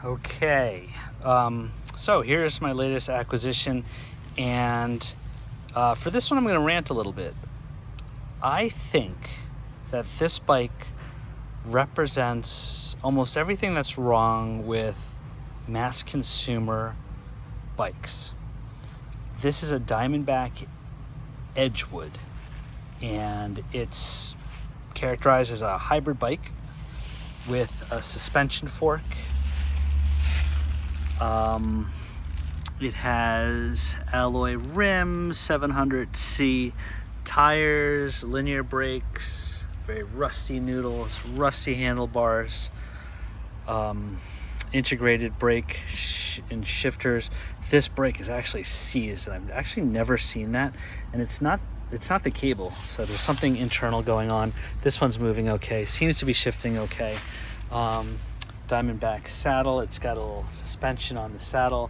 Okay, so here's my latest acquisition, and for this one I'm going to rant a little bit. I think that this bike represents almost everything that's wrong with mass consumer bikes. This is a Diamondback Edgewood, and it's characterized as a hybrid bike with a suspension fork. It has alloy rims, 700C tires, linear brakes, very rusty noodles, rusty handlebars, integrated brake and shifters. This brake is actually seized, and I've actually never seen that, and it's not the cable, so there's something internal going on. This one's moving okay, seems to be shifting okay. Diamondback saddle, it's got a little suspension on the saddle,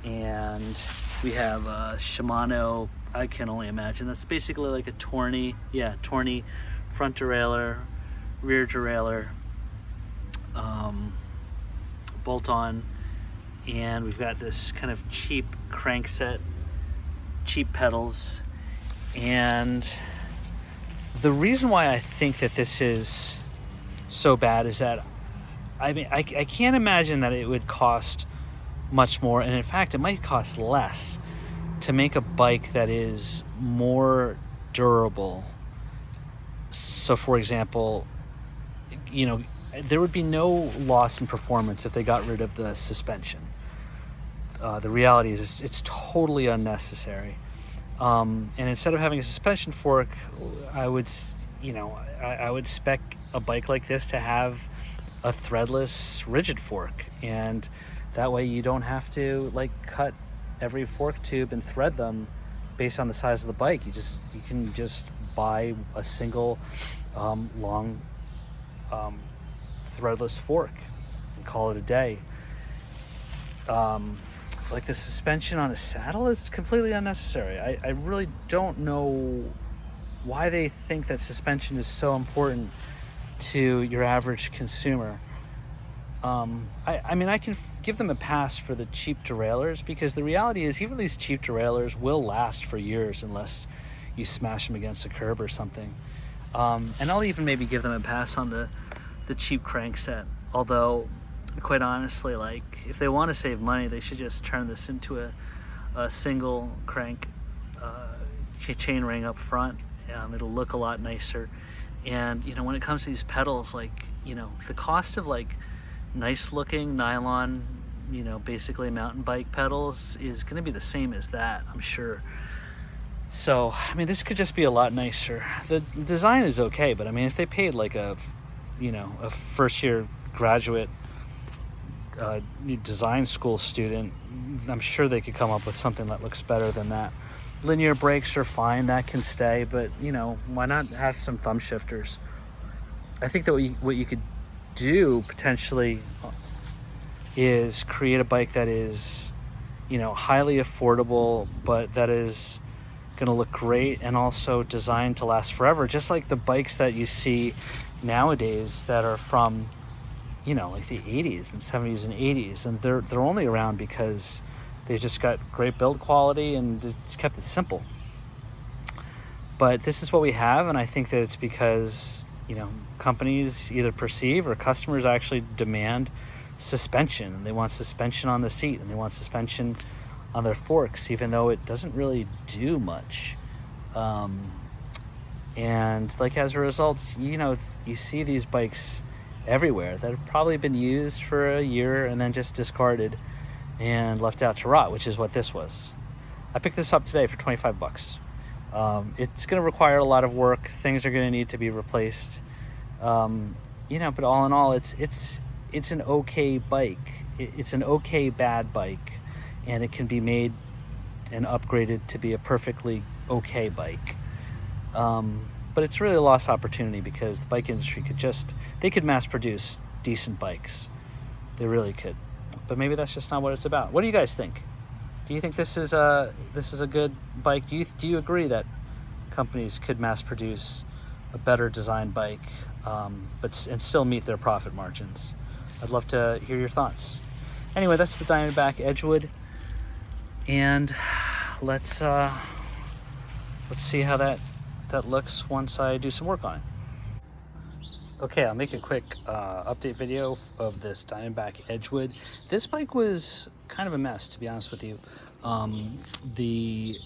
and we have a Shimano, I can only imagine that's basically like a Tourney front derailleur, rear derailleur, bolt on, and we've got this kind of cheap crank set, cheap pedals. And the reason why I think that this is so bad is that I can't imagine that it would cost much more, and in fact it might cost less to make a bike that is more durable. So for example, there would be no loss in performance if they got rid of the suspension. The reality is it's totally unnecessary. And instead of having a suspension fork, I would spec a bike like this to have a threadless rigid fork, and that way you don't have to cut every fork tube and thread them based on the size of the bike. You can just buy a single long threadless fork and call it a day. The suspension on a saddle is completely unnecessary. I really don't know why they think that suspension is so important to your average consumer. I can give them a pass for the cheap derailleurs, because the reality is even these cheap derailleurs will last for years unless you smash them against a curb or something. And I'll even maybe give them a pass on the cheap crank set, although quite honestly, if they want to save money, they should just turn this into a single crank chain ring up front. It'll look a lot nicer. And when it comes to these pedals, the cost of nice looking nylon, basically mountain bike pedals is going to be the same as that, I'm sure. So this could just be a lot nicer. The design is okay, but if they paid a first year graduate design school student, I'm sure they could come up with something that looks better than that. Linear brakes are fine, that can stay, but why not have some thumb shifters? I think that what you could do potentially is create a bike that is highly affordable, but that is going to look great and also designed to last forever, just like the bikes that you see nowadays that are from the 80s and 70s and 80s, and they're only around because they just got great build quality and it's kept it simple. But this is what we have, and I think that it's because companies either perceive or customers actually demand suspension, and they want suspension on the seat, and they want suspension on their forks, even though it doesn't really do much. And as a result, you see these bikes everywhere that have probably been used for a year and then just discarded and left out to rot, which is what this was. I picked this up today for $25. It's going to require a lot of work. Things are going to need to be replaced. But all in all, it's an okay bike. It's an okay bad bike, and it can be made and upgraded to be a perfectly okay bike. But it's really a lost opportunity, because the bike industry could mass produce decent bikes. They really could. But maybe that's just not what it's about. What do you guys think? Do you think this is a good bike? Do you agree that companies could mass produce a better designed bike, and still meet their profit margins? I'd love to hear your thoughts. Anyway, that's the Diamondback Edgewood, and let's see how that looks once I do some work on it. Okay, I'll make a quick update video of this Diamondback Edgewood. This bike was kind of a mess, to be honest with you. The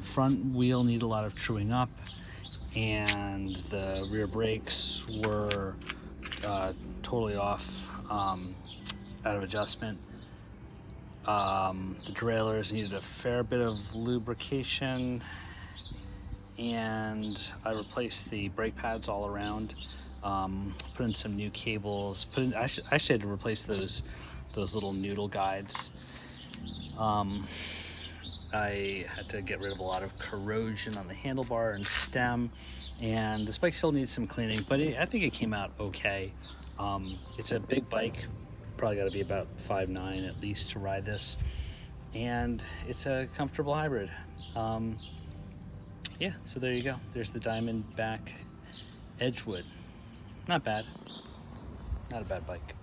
front wheel needed a lot of truing up, and the rear brakes were totally off, out of adjustment. The derailleurs needed a fair bit of lubrication, and I replaced the brake pads all around, put in some new cables, I actually had to replace those little noodle guides. I had to get rid of a lot of corrosion on the handlebar and stem, and this bike still needs some cleaning, but I think it came out okay. It's a big bike, probably got to be about 5'9" at least to ride this, and it's a comfortable hybrid. Yeah, so there you go. There's the Diamondback Edgewood. Not bad. Not a bad bike.